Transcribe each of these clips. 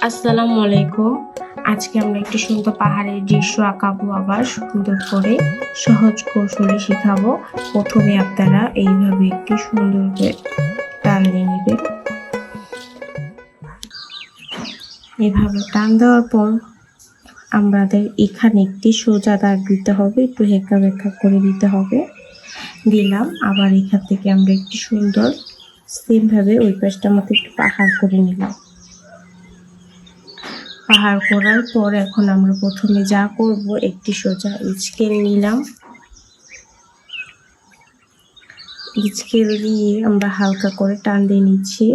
আসসালামু আলাইকুম। আজকে আমরা একটি সুন্দর পাহাড়ের দৃশ্য আঁকাবো, আবার সুন্দর করে সহজ কৌশলে শিখাবো। প্রথমে আপনারা এইভাবে একটি সুন্দর করে টান দিয়ে নেবেন। এভাবে টান দেওয়ার পর আমাদের এখানে একটি সোজা দাগ দিতে হবে, একটু হেঁকা বেঁকা করে দিতে হবে। দিলাম, আবার এখান থেকে আমরা একটি সুন্দর সেম ভাবে ওই পাশটার মতো একটু পাহাড় করে নিলাম। পাহাড় করার পর এখন আমরা প্রথমে যা করব, একটি সোজা স্কেল নিলাম। স্কেল দিয়ে আমরা হালকা করে টান দিয়ে নিচ্ছি।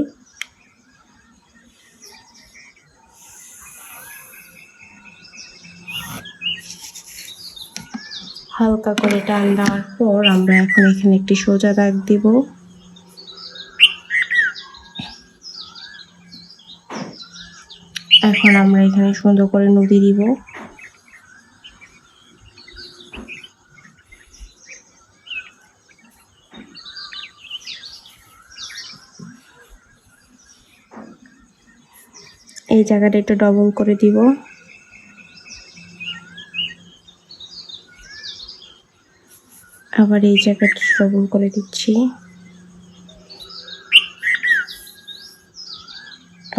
হালকা করে টান দেওয়ার পর আমরা এখন এখানে একটি সোজা দাগ দিব। এখন আমরা এখানে সুন্দর করে নদী দিব। এই জায়গাটা একটু ডবল করে দিব। আবার এই জায়গাটা ডবল করে দিচ্ছি।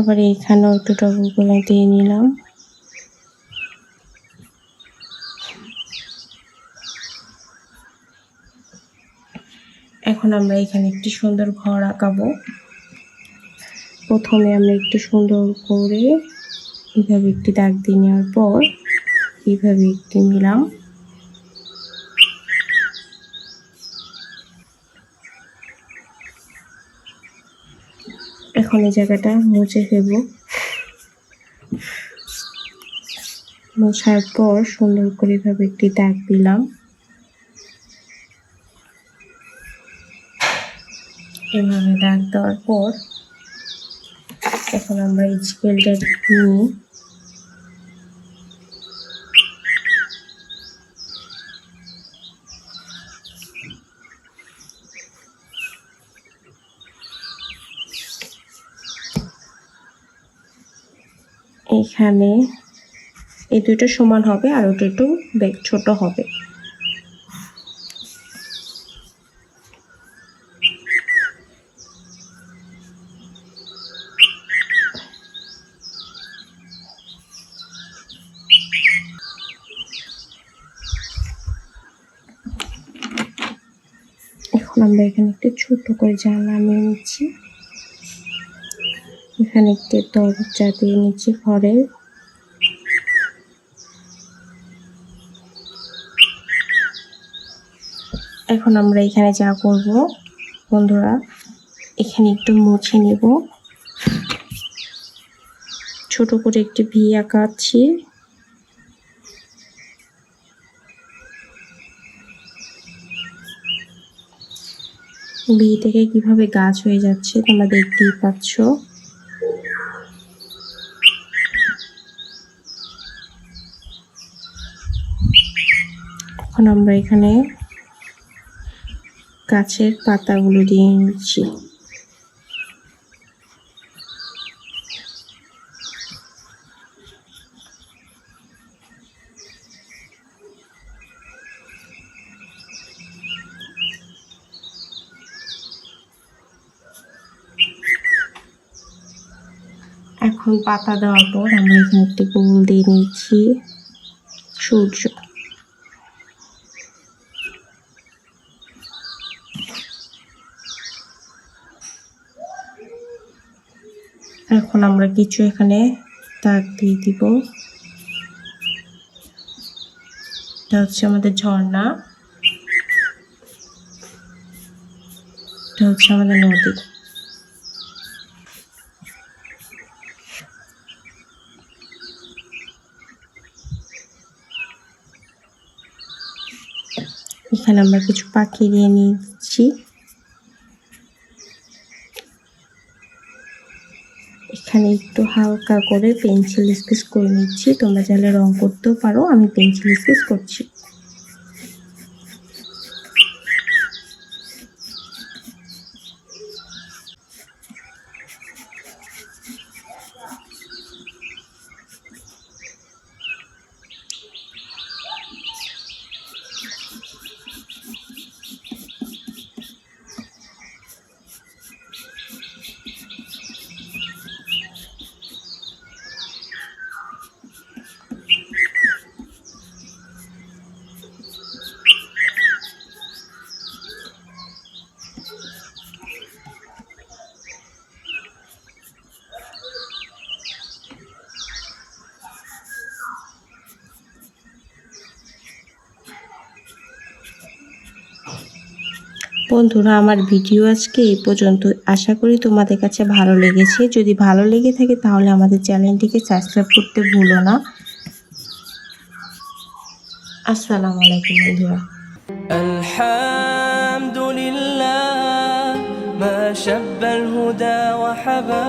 আবার এইখানেও একটু ডবল করে দিয়ে নিলাম। এখন আমরা এখানে একটি সুন্দর ঘর আঁকাবো। প্রথমে আমরা একটু সুন্দর করে এইভাবে একটি দাগ দিয়ে নেওয়ার পর এইভাবে একটি নিলাম। এখন এই জায়গাটা মুছে ফেলবো। মোছার পর সুন্দর করে এইভাবে একটি দাগ দিলাম। এভাবে দাগ দেওয়ার পর এখন আমরা এই স্কেলটা নিয়ে এখানে এই দুটো সমান হবে, আর ওটা একটু ছোট হবে। এখন আমরা এখানে একটু ছোট করে জানলা নিয়ে নিচ্ছি। এখানে একটি দরজা দিয়ে নিচ্ছি ঘরের। এখন আমরা এখানে যা করব বন্ধুরা, এখানে একটু মুছে নেব। ছোট করে একটি ভি আঁকাচ্ছি। ভি থেকে কিভাবে গাছ হয়ে যাচ্ছে তোমরা দেখতেই পাচ্ছ। এখন আমরা এখানে গাছের পাতাগুলো দিয়ে নিচ্ছি। এখন পাতা দেওয়ার পর আমরা এখানে একটি গোল দিয়ে নিচ্ছি সূর্য। এখন আমরা কিছু এখানে দাগ দিয়ে দিব। এটা হচ্ছে আমাদের ঝর্ণা, এটা হচ্ছে আমাদের নদী। এখানে আমরা কিছু পাখি দিয়ে নিচ্ছি। এখানে একটু হালকা করে পেন্সিল স্কেচ করে নিচ্ছি। তোমরা চাইলে রং করতেও পারো, আমি পেন্সিল স্কেচ করছি। বন্ধুরা, আমার ভিডিও আজকে এই পর্যন্ত। আশা করি তোমাদের কাছে ভালো লেগেছে। যদি ভালো লেগে থাকে তাহলে আমাদের চ্যানেলটিকে সাবস্ক্রাইব করতে ভুলো না। আসসালামু আলাইকুম বন্ধুরা। আলহামদুলিল্লাহ মা শাব্বাল হুদা ওয়া হাবা